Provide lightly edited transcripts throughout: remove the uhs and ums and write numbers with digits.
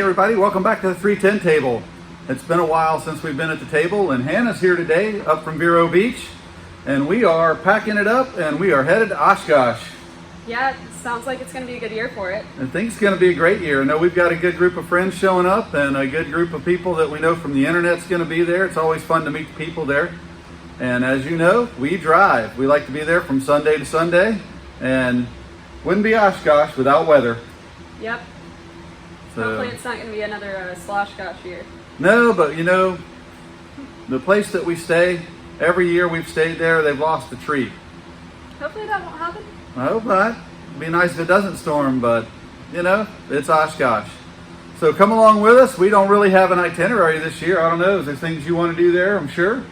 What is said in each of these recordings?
everybody, welcome back to the 310 table. It's been a while since we've been at the table, and Hannah's here today up from Vero Beach, and we are packing it up and we are headed to Oshkosh. Yeah, it sounds like it's going to be a good year for it. I think it's going to be a great year. I know we've got a good group of friends showing up and a good group of people that we know from the internet's going to be there. It's always fun to meet people there. And as you know, we drive. We like to be there from Sunday to Sunday, and wouldn't be Oshkosh without weather. Yep. So, hopefully it's not going to be another Sloshkosh year. No, but you know, the place that we stay, every year we've stayed there, they've lost a tree. Hopefully that won't happen. I hope not. It'd be nice if it doesn't storm, but you know, it's Oshkosh. So come along with us. We don't really have an itinerary this year. I don't know, is there things you want to do there, I'm sure?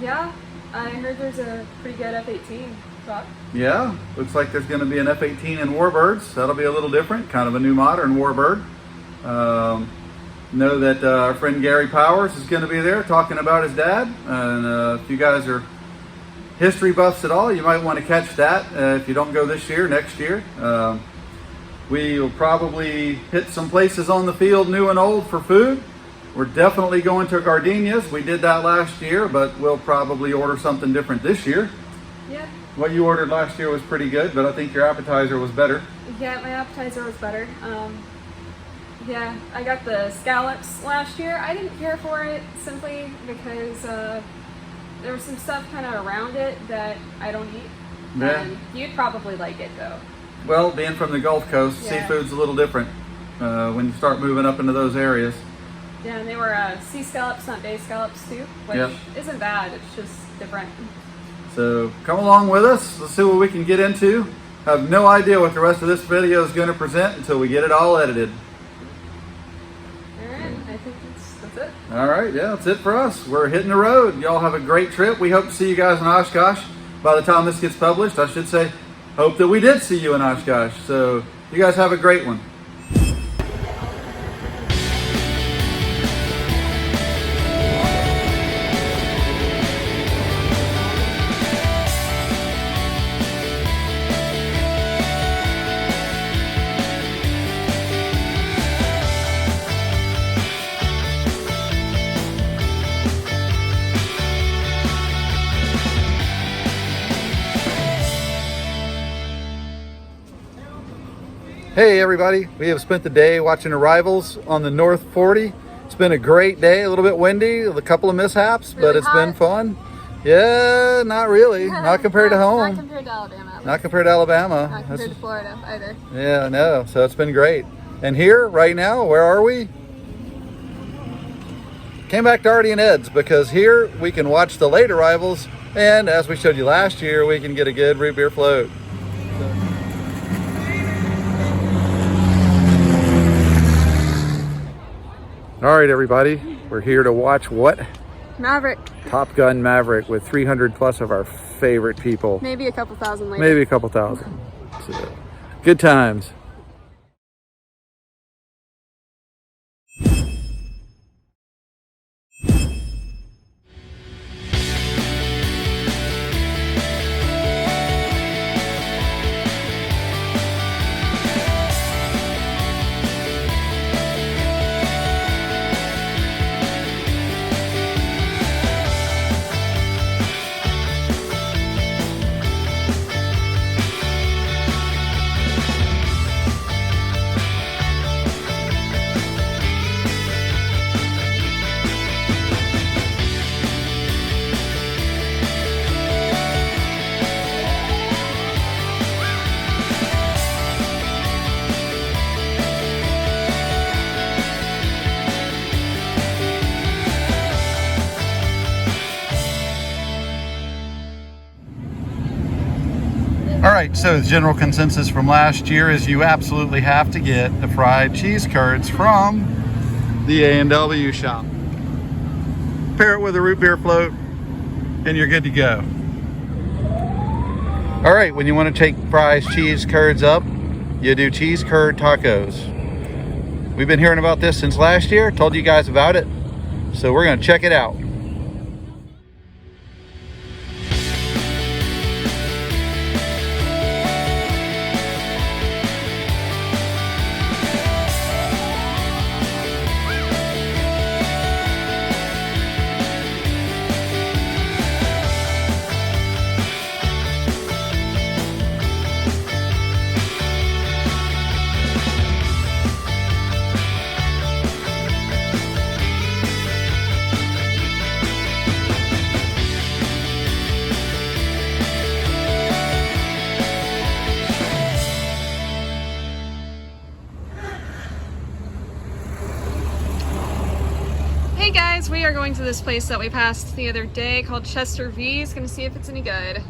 Yeah, I heard there's a pretty good F-18 truck. Yeah, looks like there's going to be an F-18 in Warbirds. That'll be a little different, kind of a new modern Warbird. Know that our friend Gary Powers is going to be there talking about his dad. And if you guys are history buffs at all, you might want to catch that if you don't go this year, next year. We will probably hit some places on the field, new and old, for food. We're definitely going to Gardina's. We did that last year, but we'll probably order something different this year. Yeah. What you ordered last year was pretty good, but I think your appetizer was better. Yeah, my appetizer was better. Yeah, I got the scallops last year. I didn't care for it simply because there was some stuff kind of around it that I don't eat. Yeah. And you'd probably like it though. Well, being from the Gulf Coast, yeah. Seafood's a little different when you start moving up into those areas. Yeah, and they were sea scallops, not bay scallops too, which yep. isn't bad, it's just different. So come along with us, let's see what we can get into. I have no idea what the rest of this video is going to present until we get it all edited. Alright, I think that's it. Alright, yeah, that's it for us. We're hitting the road. Y'all have a great trip. We hope to see you guys in Oshkosh. By the time this gets published, I should say, hope that we did see you in Oshkosh. So you guys have a great one. Hey everybody, we have spent the day watching arrivals on the North 40. It's been a great day, a little bit windy, a couple of mishaps, really but it's hot. been fun. Yeah, not really, not compared to home. Not compared to Alabama. Not compared to Alabama. Not compared to Florida either. Yeah, no, so it's been great. And here, right now, where are we? Came back to Artie and Ed's because here we can watch the late arrivals, and as we showed you last year, we can get a good root beer float. All right, everybody, we're here to watch what? Maverick. Top Gun Maverick with 300 plus of our favorite people. Maybe a couple thousand later. Maybe a couple thousand. So, good times. All right, so the general consensus from last year is you absolutely have to get the fried cheese curds from the A&W shop. Pair it with a root beer float and you're good to go. All right, when you want to take fries, cheese curds up, you do cheese curd tacos. We've been hearing about this since last year, told you guys about it, so we're gonna check it out. going to this place that we passed the other day called Chester V's. Gonna see if it's any good.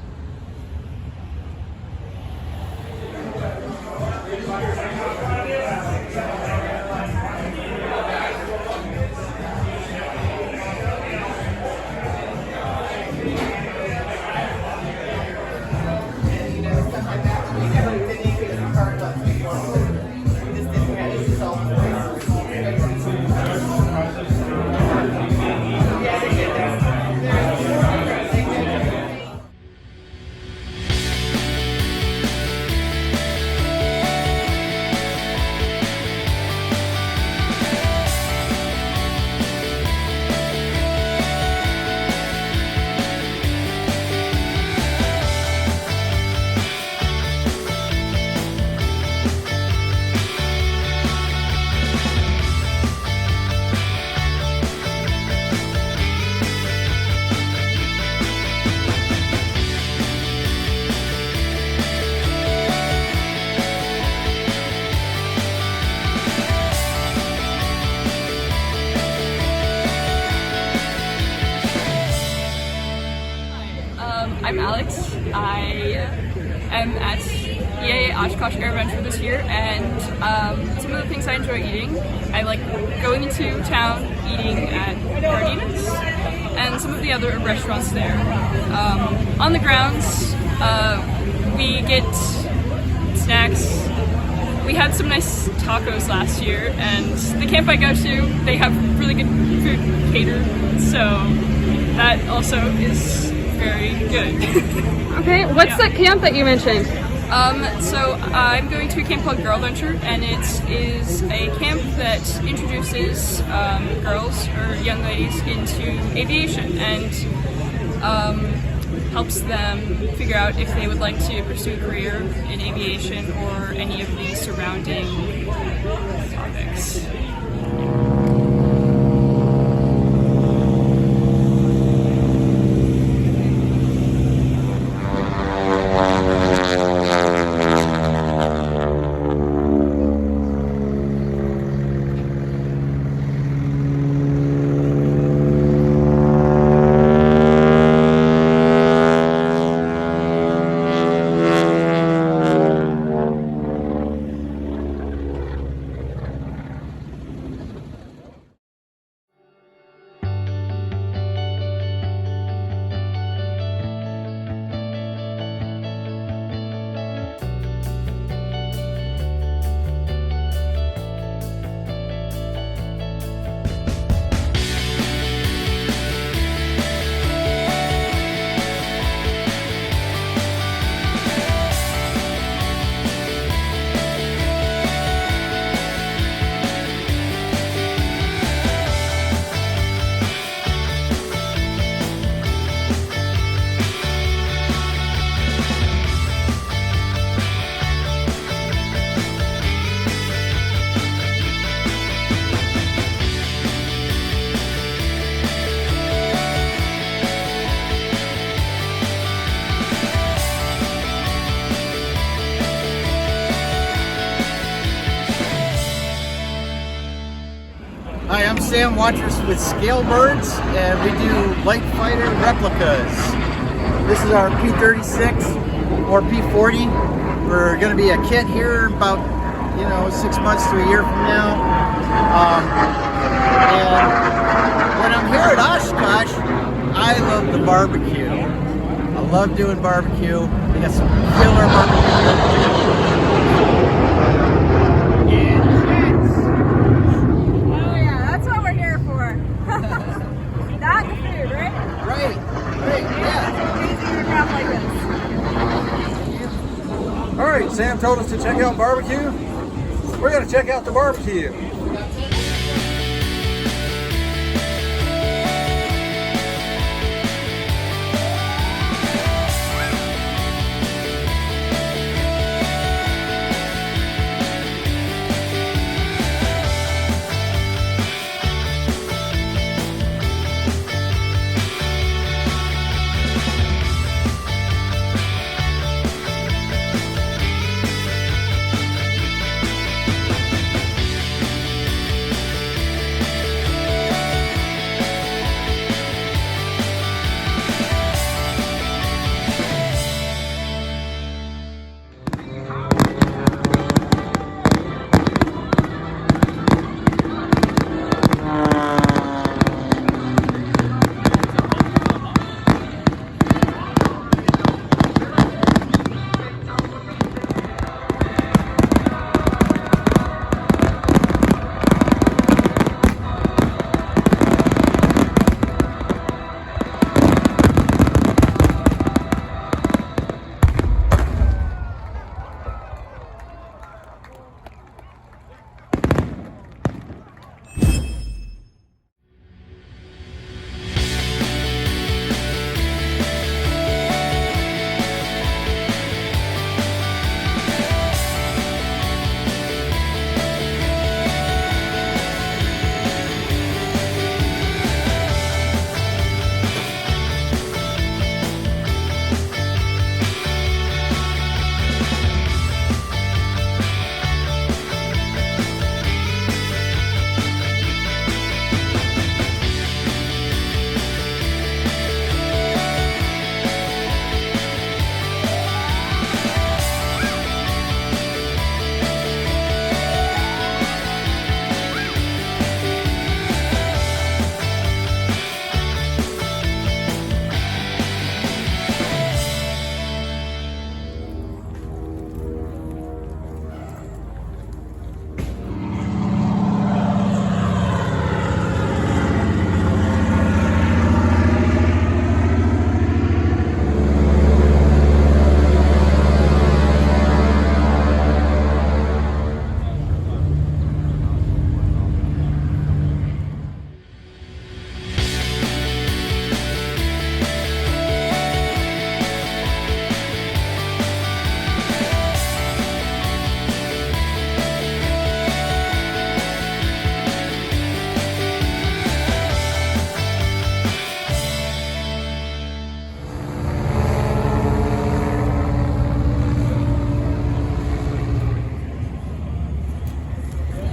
I'm Alex. I am at EAA Oshkosh Airventure this year, and some of the things I enjoy eating, I like going into town, eating at Gardina's, and some of the other restaurants there. On the grounds, we get snacks. We had some nice tacos last year, and the camp I go to, they have really good food catered, so that also is very good. Okay, what's that camp that you mentioned? So I'm going to a camp called Girl Venture, and it is a camp that introduces girls or young ladies into aviation and helps them figure out if they would like to pursue a career in aviation or any of the surrounding topics. Hi, I'm Sam Watchers with Scale Birds, and we do light fighter replicas. This is our P-36 or P-40. We're going to be a kit here about, 6 months to a year from now. And when I'm here at Oshkosh, I love the barbecue. I love doing barbecue. We got some killer barbecue here. All right, Sam told us to check out barbecue. We're going to check out the barbecue.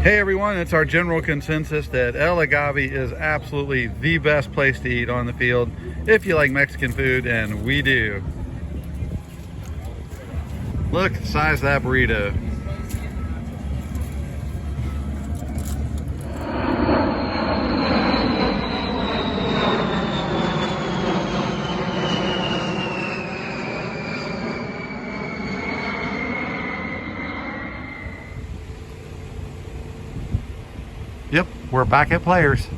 Hey everyone, it's our general consensus that El Agave is absolutely the best place to eat on the field if you like Mexican food, and we do. Look at the size of that burrito. Yep, we're back at Players.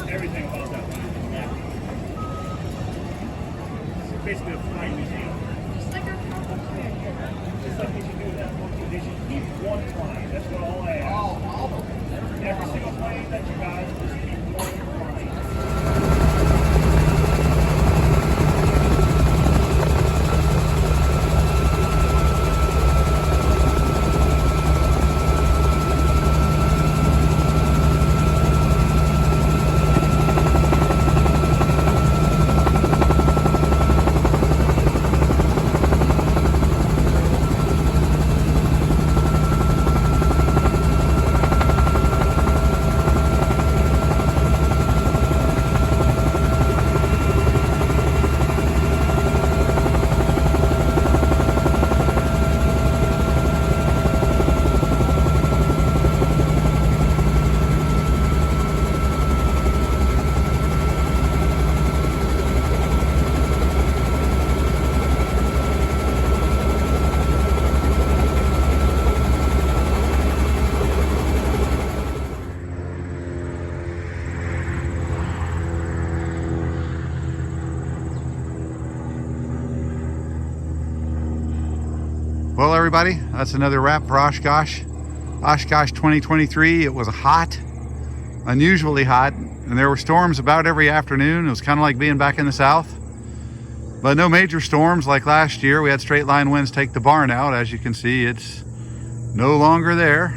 Everything about that line. It's basically a flying museum. Just like they should do that. They should keep one plane. That's what all I ask. Every single plane that you guys just keep one plane. Well, everybody, that's another wrap for Oshkosh. Oshkosh 2023, it was hot, unusually hot, and there were storms about every afternoon. It was kind of like being back in the South. But no major storms like last year. We had straight line winds take the barn out. As you can see, it's no longer there.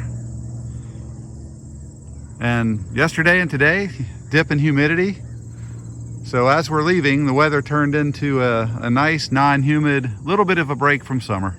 And yesterday and today, dip in humidity. So as we're leaving, the weather turned into a nice, non-humid, little bit of a break from summer.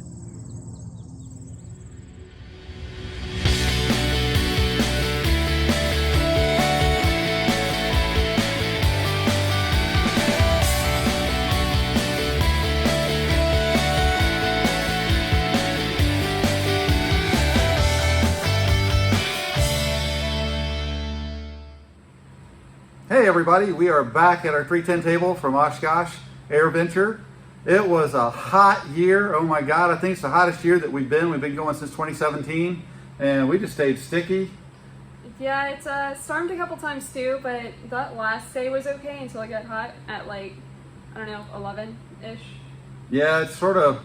Hey everybody, we are back at our 310 table from Oshkosh Airventure. It was a hot year. Oh my God, I think it's the hottest year that we've been. We've been going since 2017 and we just stayed sticky. Yeah, it's stormed a couple times too, but that last day was okay until it got hot at like, I don't know, 11-ish. Yeah, it's sort of,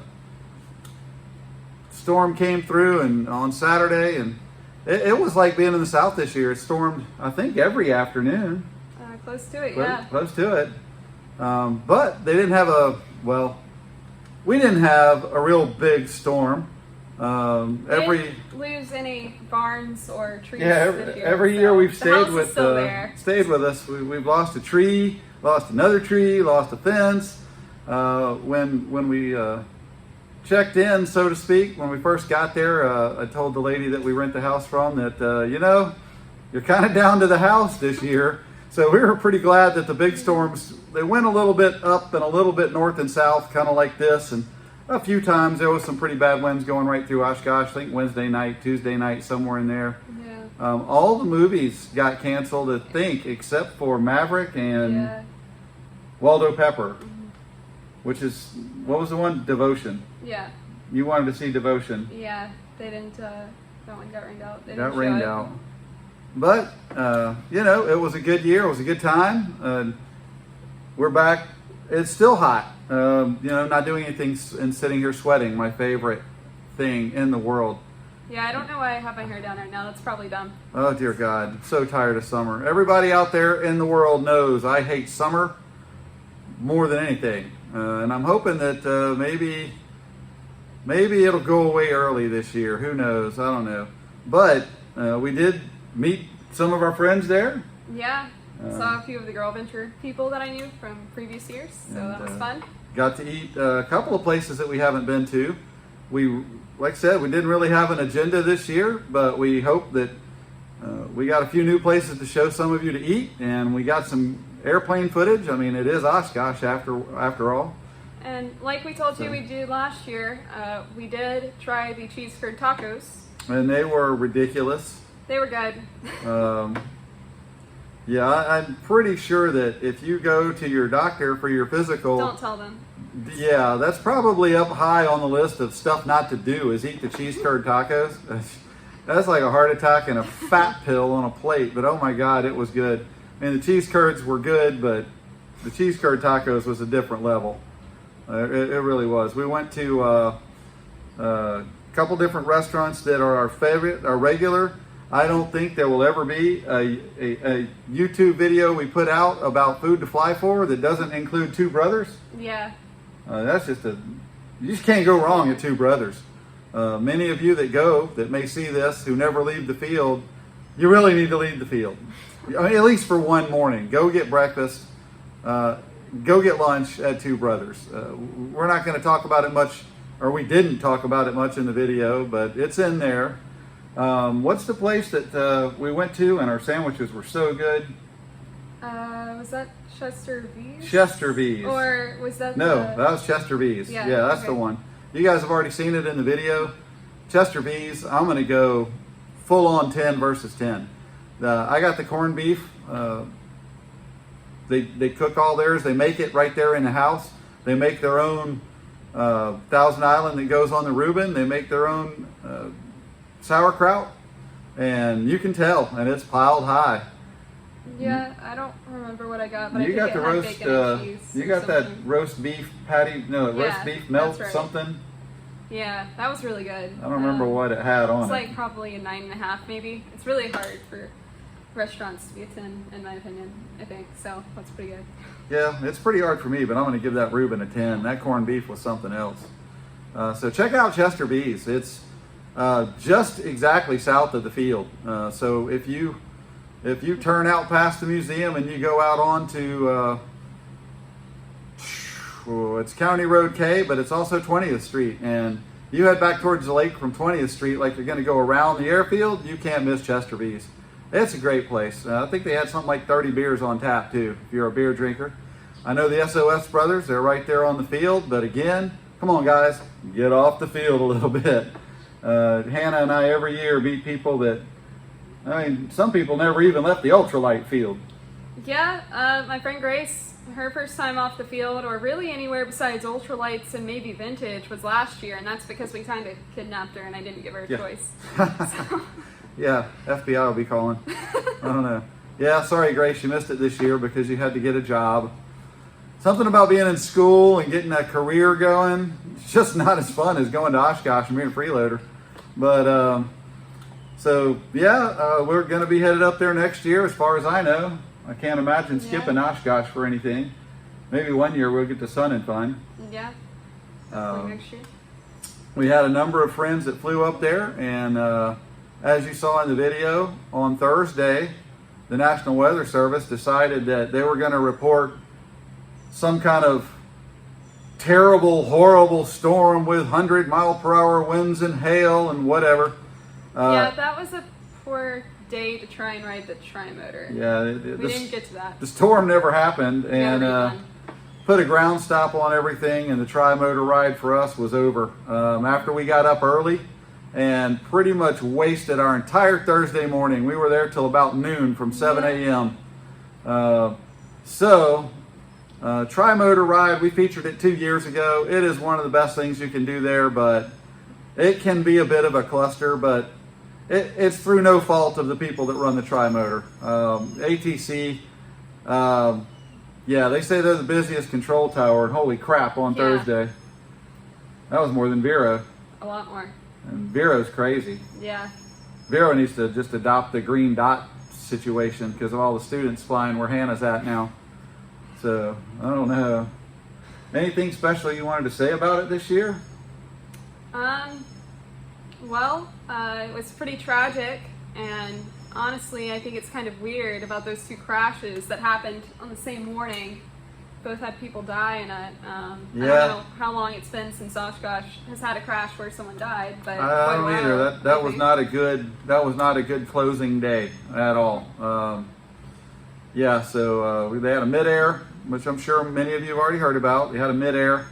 storm came through and on Saturday and it was like being in the South this year. It stormed, I think, every afternoon. Close to it, yeah. Close to it. But they didn't have we didn't have a real big storm. Didn't lose any barns or trees. Yeah, this year, every so year we've the stayed house is with still there. stayed with us. We've lost a tree, lost another tree, lost a fence. When we checked in, so to speak. When we first got there, I told the lady that we rent the house from that, you know, you're kind of down to the house this year. So we were pretty glad that the big storms, they went a little bit up and a little bit north and south, kind of like this. And a few times there was some pretty bad winds going right through Oshkosh. I think Wednesday night, Tuesday night, somewhere in there. Yeah. All the movies got canceled, I think, except for Maverick and Waldo Pepper, which is, what was the one? Devotion. Yeah. You wanted to see Devotion. Yeah. They didn't, that one got rained out. They Got didn't rained show it. out. But, you know, it was a good year. It was a good time. We're back. It's still hot. You know, not doing anything and sitting here sweating, my favorite thing in the world. Yeah, I don't know why I have my hair down right now. That's probably dumb. Oh, dear God. I'm so tired of summer. Everybody out there in the world knows I hate summer more than anything. And I'm hoping that maybe it'll go away early this year. Who knows? I don't know. But we did meet some of our friends there. Yeah. Saw a few of the Girl Venture people that I knew from previous years, so that was fun. Got to eat a couple of places that we haven't been to. We, like I said, we didn't really have an agenda this year, but we hope that we got a few new places to show some of you to eat, and we got some airplane footage. I mean, it is Oshkosh after all. And like we told you we did last year, we did try the cheese curd tacos. And they were ridiculous. They were good. Yeah, I'm pretty sure that if you go to your doctor for your physical, Don't tell them. yeah, that's probably up high on the list of stuff not to do is eat the cheese curd tacos. That's like a heart attack and a fat pill on a plate, but oh my God, it was good. I mean, the cheese curds were good, but the cheese curd tacos was a different level. It really was. We went to a couple different restaurants that are our favorite, our regular. I don't think there will ever be a YouTube video we put out about food to fly for that doesn't include Two Brothers. Yeah. That's just you just can't go wrong at Two Brothers. Many of you that go, that may see this, who never leave the field, you really need to leave the field. I mean, at least for one morning. Go get breakfast. Go get lunch at Two Brothers. We're not going to talk about it much, or we didn't talk about it much in the video, but it's in there. What's the place that we went to and our sandwiches were so good? Was that Chester V's? Chester V's. Or was that No, that was Chester V's. Yeah, that's okay. the one. You guys have already seen it in the video. Chester V's, I'm going to go full on 10 versus 10. I got the corned beef. They cook all theirs. They make it right there in the house. They make their own Thousand Island that goes on the Reuben. They make their own sauerkraut, and you can tell, and it's piled high. Yeah, I don't remember what I got, but You I got think the it had roast. bacon and cheese You or got that something. roast beef patty. No, roast Yeah, beef melt that's right. something. Yeah, that was really good. I don't remember what it had on It's it. like probably a 9.5 maybe. It's really hard for restaurants to be a 10 in my opinion, I think. So that's pretty good. Yeah, it's pretty hard for me, but I'm going to give that Reuben a 10. That corned beef was something else. So check out Chester B's. It's just exactly south of the field. So if you turn out past the museum and you go out onto it's County Road K, but it's also 20th Street, and you head back towards the lake from 20th Street like you're going to go around the airfield, you can't miss Chester B's. It's a great place. I think they had something like 30 beers on tap too, if you're a beer drinker. I know the SOS brothers, they're right there on the field, but again, come on guys, get off the field a little bit. Hannah and I every year meet people that, I mean, some people never even left the ultralight field. Yeah, my friend Grace, her first time off the field, or really anywhere besides ultralights and maybe vintage, was last year, and that's because we kind of kidnapped her and I didn't give her a choice. So. Yeah, FBI will be calling. I don't know. Yeah, sorry Grace, you missed it this year because you had to get a job. Something about being in school and getting a career going, it's just not as fun as going to Oshkosh and being a freeloader. But, so yeah, we're going to be headed up there next year as far as I know. I can't imagine skipping Oshkosh for anything. Maybe one year we'll get to Sun and Fun. Yeah, hopefully next year. We had a number of friends that flew up there, and as you saw in the video, on Thursday, the National Weather Service decided that they were going to report some kind of terrible, horrible storm with 100-mile-per-hour winds and hail and whatever. Yeah, that was a poor day to try and ride the tri-motor. Yeah, we didn't get to that. The storm never happened, and Never put a ground stop on everything, and the tri-motor ride for us was over. After we got up early and pretty much wasted our entire Thursday morning. We were there till about noon from 7 a.m. Tri-motor ride, we featured it 2 years ago. It is one of the best things you can do there, but it can be a bit of a cluster, but it's through no fault of the people that run the tri-motor. ATC, yeah, they say they're the busiest control tower. Holy crap, on Thursday. That was more than Vero. A lot more. And Vero's crazy. Yeah. Vero needs to just adopt the green dot situation because of all the students flying where Hannah's at now. So, I don't know. Anything special you wanted to say about it this year? Well, it was pretty tragic, and honestly, I think it's kind of weird about those two crashes that happened on the same morning. Both had people die in it. I don't know how long it's been since Oshkosh has had a crash where someone died, but I don't either. That was not a good closing day at all. So they had a mid-air, which I'm sure many of you have already heard about. They had a mid-air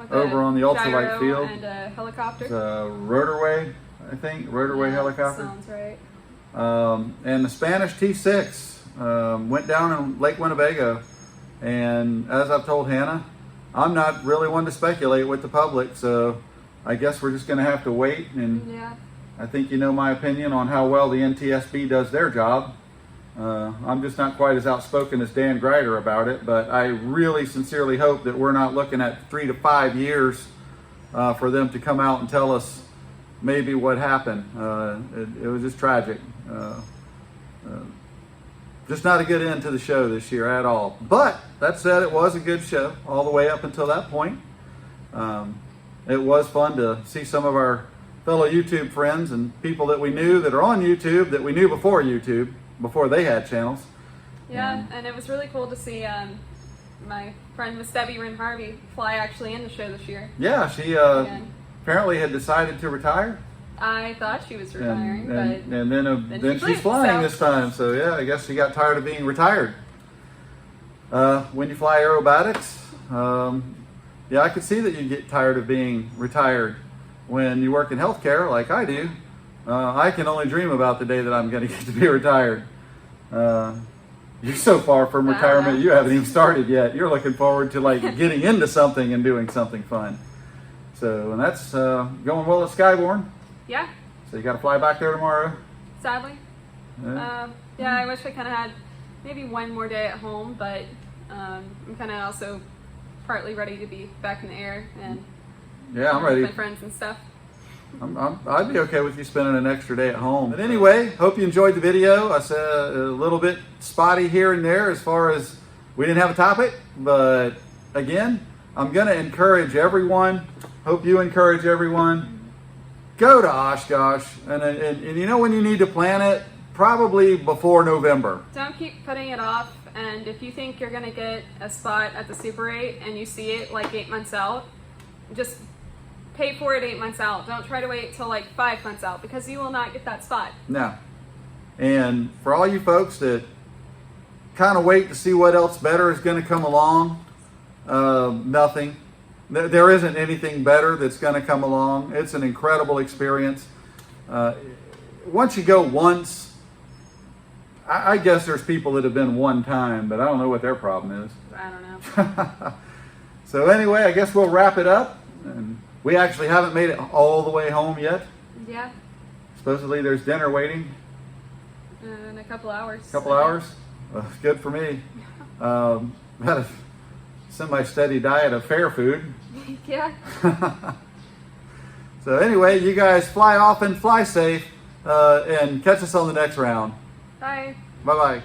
over on the ultralight field. And a helicopter. It's a rotorway, I think. Rotorway helicopter. Sounds right. And the Spanish T6 went down in Lake Winnebago. And as I've told Hannah, I'm not really one to speculate with the public, so I guess we're just going to have to wait. And I think you know my opinion on how well the NTSB does their job. I'm just not quite as outspoken as Dan Greider about it, but I really sincerely hope that we're not looking at 3 to 5 years for them to come out and tell us maybe what happened. It was just tragic. Just not a good end to the show this year at all. But that said, it was a good show all the way up until that point. It was fun to see some of our fellow YouTube friends and people that we knew that are on YouTube that we knew before YouTube, before they had channels. Yeah, and it was really cool to see my friend Miss Debbie Rin Harvey fly actually in the show this year. Yeah, she apparently had decided to retire. I thought she was retiring, and then she's flying this time. So yeah, I guess she got tired of being retired. When you fly aerobatics, I could see that you get tired of being retired. When you work in healthcare, like I do, I can only dream about the day that I'm going to get to be retired. You're so far from retirement, you haven't even started yet. You're looking forward to like getting into something and doing something fun. So, and that's going well at Skyborn. Yeah. So you got to fly back there tomorrow? Sadly. I wish I kind of had maybe one more day at home, but I'm kind of also partly ready to be back in the air and I'm ready. With my friends and stuff. I'd be okay with you spending an extra day at home. But anyway, hope you enjoyed the video. I said a little bit spotty here and there as far as we didn't have a topic, but again, I'm going to encourage everyone. Hope you encourage everyone. Go to Oshkosh, and you know when you need to plan it, probably before November. Don't keep putting it off, and if you think you're going to get a spot at the Super 8 and you see it like 8 months out, just pay for it 8 months out. Don't try to wait till like 5 months out because you will not get that spot. No. And for all you folks that kind of wait to see what else better is going to come along, nothing. There isn't anything better that's going to come along. It's an incredible experience. Once you go once, I guess there's people that have been one time, but I don't know what their problem is. I don't know. So anyway, I guess we'll wrap it up. And we actually haven't made it all the way home yet. Yeah. Supposedly there's dinner waiting. In a couple hours. Couple hours? Well, good for me. Had a semi-steady diet of fair food. Yeah. So anyway, you guys fly off and fly safe, and catch us on the next round. Bye. Bye-bye.